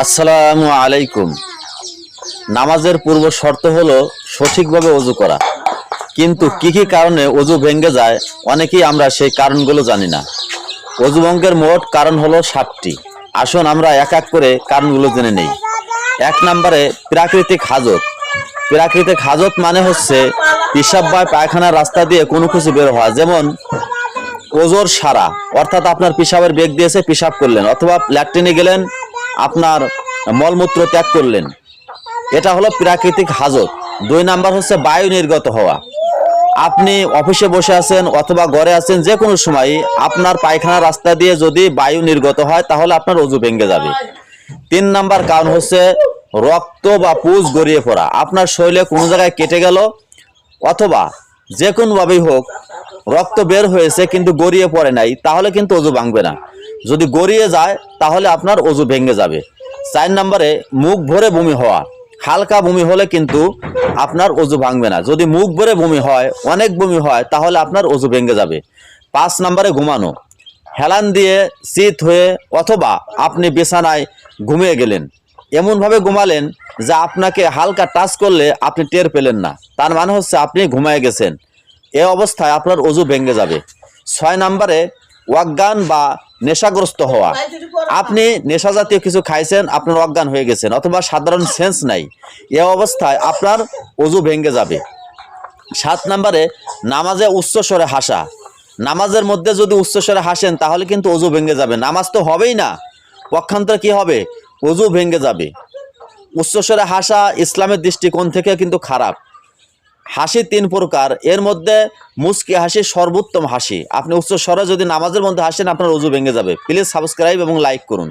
আসসালামু আলাইকুম। নামাজের পূর্ব শর্ত হলো সঠিকভাবে ওযু করা, কিন্তু কি কি কারণে ওযু ভেঙে যায় অনেকেই আমরা সেই কারণগুলো জানি না। ওযু ভঙ্গের মোট কারণ হলো 7টি। আসুন আমরা এক এক করে কারণগুলো জেনে নেই। 1 নম্বরে প্রাকৃতিক হাজত। প্রাকৃতিক হাজত মানে হচ্ছে পেশাব বা পায়খানার রাস্তা দিয়ে কোনো কিছু বের হওয়া, যেমন ওজোর সারা, অর্থাৎ আপনার পেশাবের বেগ দিয়েছে, পেশাব করলেন, অথবা ল্যাট্রিনে গেলেন, আপনার মলমূত্র ত্যাগ করলেন, এটা হলো প্রাকৃতিক হাজত। 2 নাম্বার হচ্ছে বায়ু নির্গত হওয়া। আপনি অফিসে বসে আছেন অথবা ঘরে আছেন, যে কোনো সময় আপনার পায়খানা রাস্তা দিয়ে যদি বায়ু নির্গত হয় তাহলে আপনার ওযু ভেঙে যাবে। 3 নাম্বার কারণ হচ্ছে রক্ত বা পুজ গড়িয়ে পড়া। আপনার শরীরে কোনো জায়গায় কেটে গেল অথবা যে কোনোভাবেই হোক রক্ত বের হয়েছে কিন্তু গড়িয়ে পড়ে নাই, তাহলে কিন্তু ওযু ভাঙবে না। যদি গড়িয়ে যায় তাহলে আপনার ওযু ভেঙে যাবে। 4 নম্বরে মুখ ভরে বমি হওয়া। হালকা বমি হলে কিন্তু আপনার ওযু ভাঙবে না। যদি মুখ ভরে বমি হয়, অনেক বমি হয়, তাহলে আপনার ওযু ভেঙে যাবে। 5 নম্বরে ঘুমানো। হেলান দিয়ে চিত হয়ে অথবা আপনি বিছানায় ঘুমিয়ে গেলেন, এমনভাবে ঘুমালেন যে আপনাকে হালকা টাচ করলে আপনি টের পেলেন না, তার মানে হচ্ছে আপনি ঘুমিয়ে গেছেন। এ অবস্থায় আপনার ওযু ভেঙে যাবে। 6 নম্বরে অজ্ঞান বা নেশাগ্রস্ত হওয়া। আপনি নেশা জাতীয় কিছু খাইছেন, আপনার অজ্ঞান হয়ে গেছেন, অথবা সাধারণ সেন্স নাই, এ অবস্থায় আপনার ওযু ভেঙে যাবে। 7 নম্বরে নামাজে উচ্চস্বরে হাসা। নামাজের মধ্যে যদি উচ্চস্বরে হাসেন তাহলে কিন্তু ওযু ভেঙে যাবে। নামাজ তো হবেই না, পক্ষান্তরে কি হবে? ওযু ভেঙে যাবে। উচ্চস্বরে হাসা ইসলামের দৃষ্টিকোণ থেকে কিন্তু খারাপ। হাসি 3 প্রকার, এর মধ্যে মুচকি হাসি সর্বোত্তম হাসি। আপনি উচ্চস্বরে যদি নামাজের মধ্যে হাসেন আপনার ওযু ভেঙে যাবে। প্লিজ সাবস্ক্রাইব এবং লাইক করুন।